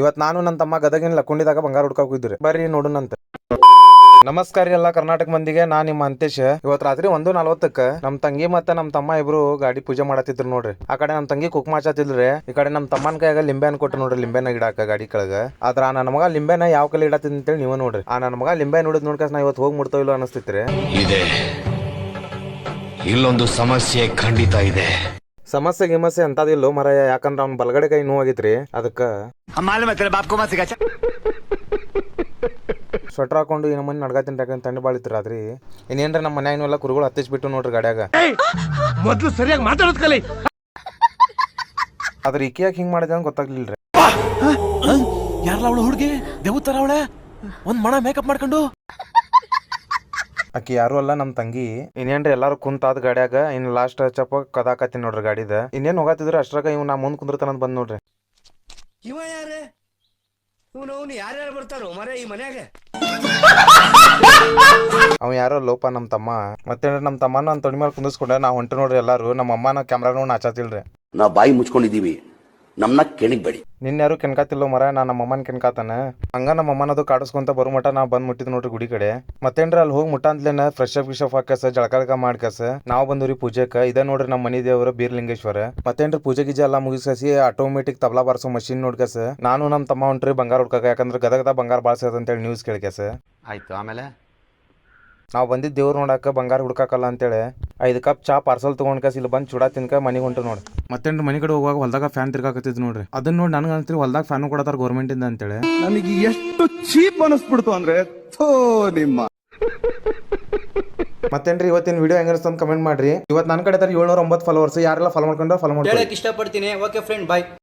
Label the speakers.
Speaker 1: ಇವತ್ತು ನಾನು ನನ್ನ ತಮ್ಮ ಗದಗಿನ ಲಕ್ಕೊಂಡಿದಾಗ ಬಂಗಾರ ಹುಡ್ಕಾಕ್ ಹೋಗಿದ್ರಿ. ಬರ್ರಿ ನೋಡೋಣಂತ. ನಮಸ್ಕಾರ ಎಲ್ಲ ಕರ್ನಾಟಕ ಮಂದಿಗೆ, ನಾ ನಿಮ್ಮ ಅಂತೇಶ್. ಇವತ್ತು ರಾತ್ರಿ 1:40ಕ್ಕೆ ನಮ್ ತಂಗಿ ಮತ್ತೆ ನಮ್ ತಮ್ಮ ಇಬ್ರು ಗಾಡಿ ಪೂಜೆ ಮಾಡತ್ತಿದ್ರು ನೋಡ್ರಿ. ಆ ಕಡೆ ನಮ್ ತಂಗಿ ಕುಕ್ಮ ಹಚ್ಚತಿಲ್ರಿ, ಈ ಕಡೆ ನಮ್ ತಮ್ಮನ ಕೈಯಾಗ ಲಿಂಬೆನ್ ಕೊಟ್ಟು ನೋಡ್ರಿ, ಲಿಂಬೆನ ಇಡಾಕ ಗಾಡಿ ಕೆಳಗ. ಆದ್ರ ನನ್ನ ಮಗ ಲಿಂಬೆನ ಯಾವ ಕಲೆ ಇಡತ್ತಿದ್ ಅಂತೇಳಿ ನೀವು ನೋಡ್ರಿ. ಆ ನನ್ನ ಮಗ ಲಿಂಬೆ ನೋಡಿದ್ ನೋಡ್ಕಾಸ್ ನಾ ಇವತ್ತು ಹೋಗಿ ಮುಡ್ತೋ ಇಲ್ಲ ಅನಿಸ್ತಿತ್ರಿ.
Speaker 2: ಇಲ್ಲೊಂದು ಸಮಸ್ಯೆ ಖಂಡಿತ ಇದೆ.
Speaker 1: ಸಮಸ್ಯೆ ಗಿಮಸ್ಯೆ ಅಂತದಿಲ್ಲೋ ಮರಾಯ, ಯಾಕಂದ್ರ ಅವ್ನ ಬಲಗಡೆ ಕೈ ನೋವಾಗಿತ್ರಿ. ಅದಕ್ಕ ಸ್ವೆಟರ್ ಹಾಕೊಂಡು ಈ ನಮ್ಮನೆ ನಡ್ಗಾತೀನಿ ಯಾಕಂತ ತಂಡಿ ಬಾಳಿತ್ರಿ ರಾತ್ರಿ. ಇನ್ನೇನ್ರಿ ನಮ್ಮ ಮನ್ಯಾಗ ಕುರುಗಳು ಹತ್ತಿಸ್ಬಿಟ್ಟು ನೋಡ್ರಿ ಗಾಡ್ಯಾಗ.
Speaker 3: ಮೊದ್ಲು ಸರಿಯಾಗಿ ಮಾತಾಡೋದ್ ಕಲಿ.
Speaker 1: ಆದ್ರ ಈಕೆ ಯಾಕೆ ಹಿಂಗ್ ಮಾಡಿದೆ ಅಂತ ಗೊತ್ತಾಗ್ಲಿಲ್ರಿ.
Speaker 3: ಯಾರಲ್ಲ ಅವಳು ಹುಡುಗಿ ದೇವತರ ಅವಳೆ, ಒಂದ್ ಮಣ ಮೇಕಪ್ ಮಾಡ್ಕೊಂಡು.
Speaker 1: ಆಕಿ ಯಾರು ಅಲ್ಲ ನಮ್ ತಂಗಿ. ಇನ್ನೇನ್ರಿ ಎಲ್ಲಾರು ಕುಂತಾದ ಗಾಡ್ಯಾಗ. ಇನ್ ಲಾಸ್ಟ್ ಚಪ್ಪ ಕದಾಕತ್ತೀನಿ ನೋಡ್ರಿ ಗಾಡಿದ. ಇನ್ನೇನ್ ಹೋಗತ್ತಿದ್ರ ಅಷ್ಟ್ರಾಗ ಇವ್ ನಾ ಮುಂದ್ ಕುಂದಿರ್ತಾನಂತ ಬಂದ್ ನೋಡ್ರಿ.
Speaker 4: ಇವ ಯಾರೇ ಇವನು ಯಾರ್ಯಾರು ಬರ್ತಾರೋ ಮರ ಈ ಮನ್ಯಾಗ?
Speaker 1: ಅವ ಯಾರೋ ಲೋಪ ನಮ್ ತಮ್ಮ. ಮತ್ತೇನ್ರಿ ನಮ್ ತಮ್ಮನ ನನ್ ತೊಡಿ ಮೇಲೆ ಕುಂದಿಸ್ಕೊಂಡೆ ನಾ ಹೊಂಟು ನೋಡ್ರಿ ಎಲ್ಲಾರು. ನಮ್ಮ ಅಮ್ಮನ ಕ್ಯಾಮ್ರಾ ನೋಡಿ ನಾಚಾತಿಲ್ರಿ.
Speaker 5: ನಾ ಬಾಯಿ ಮುಚ್ಕೊಂಡಿದೀವಿ, ನಮ್ನ ಕೆಣಿಗ್ಬೇಡಿ.
Speaker 1: ನಿನ್ಯಾರು ಕೆನ್ಕಾತಿಲ್ಲೋ ಮರ, ನಾ ನಮ್ಮ ಅಮ್ಮನ ಕೆನ್ಕಾತಾನ. ಹಂಗ ನಮ್ಮ ಅಮ್ಮನದು ಕಾಡಿಸ್ಕೊಂತ ಬರೋ ಮಟ ನಾ ಬಂದ್ ಮುಟ್ಟಿದ್ ನೋಡ್ರಿ ಗುಡಿ ಕಡೆ. ಮತ್ತೇನ್ರಿ ಅಲ್ಲಿ ಹೋಗಿ ಮುಟ್ಟ ಅಂತ್ಲೇನ ಫ್ರೆಶ್ ಅಪ್ ಗಿಶಪ್ ಹಾಕಸ ಜಳಕ ಮಾಡ್ಕಸ ನಾವ್ ಬಂದ್ರಿ ಪೂಜೆಕ. ಇದ ನೋಡ್ರಿ ನಮ್ಮ ಮನಿ ದೇವ್ರ ಬೀರ್ಲಿಂಗೇಶ್ವರ. ಮತ್ತೇನ್ರಿ ಪೂಜೆ ಗೀಜೆ ಎಲ್ಲಾ ಮುಗಿಸಿ ಆಟೋಮೆಟಿಕ್ ತಬ್ಲಾ ಬಾರ್ಸೋ ಮಷಿನ್ ನೋಡ್ಕಸ ನಾನು ನಮ್ ತಮ್ಮ ಹೊಂಟ್ರಿ ಬಂಗಾರ ಹುಡ್ಕಾಕ. ಯಾಕಂದ್ರೆ ಗದಗದ ಬಂಗಾರ ಬಾಳ್ಸದ ಅಂತೇಳಿ ನ್ಯೂಸ್ ಕೇಳ್ಕಸ.
Speaker 2: ಆಯ್ತು, ಆಮೇಲೆ
Speaker 1: ನಾವ್ ಬಂದಿದ್ ದೇವ್ರ ನೋಡಾಕ ಬಂಗಾರ ಹುಡ್ಕಾಕಲ್ಲ ಅಂತೇಳಿ 5 ಕಪ್ ಚಾ ಪಾರ್ಸಲ್ ತಗೊಂಡ್ಕಸ್ ಇಲ್ಲಿ ಬಂದ್ ಚೂಡಾ ತಿನ್ಕ ಮನಿಗ್ ಹೊಂಟು ನೋಡ್ರಿ. ಮತ್ತೇನ್ರಿ ಮನಿ ಕಡೆ ಹೋಗುವಾಗ ಹೊಲ್ದಾಗ ಫ್ಯಾನ್ ತಿರ್ಗಾಕತ್ತಿದ್ ನೋಡ್ರಿ. ಅದನ್ನ ನೋಡಿ ನನ್ಗೆ ಅನ್ಸ್ತೀರಿ ಹೊಲ್ದಾಗ ಫ್ಯಾನ್ ಕೊಡತಾರ ಗೌರ್ಮೆಂಟ್ ಇಂದ ಅಂತೇಳಿ.
Speaker 6: ನನಗೆ ಎಷ್ಟು ಚೀಪ್ ಅನಿಸ್ಬಿಡ್ತು ಅಂದ್ರೆ ನಿಮ್ಮ.
Speaker 1: ಮತ್ತೇನ್ರಿ ಇವತ್ತಿನ ವಿಡಿಯೋ ಹೆಂಗಿರ್ತ ಅಂತ ಕಮೆಂಟ್ ಮಾಡ್ರಿ. ಇವತ್ತು ನನ್ನ ಕಡೆ 709 ಫಾಲೋವರ್ಸ್. ಯಾರೆಲ್ಲ ಫಾಲೋ ಮಾಡ್ಕೊಂಡ್ರೆ ಫಾಲೋ ಮಾಡ್ಕೊಳ್ಳಿ.
Speaker 4: ಇಷ್ಟಪಡ್ತೀನಿ. ಓಕೆ ಫ್ರೆಂಡ್, ಬಾಯ್.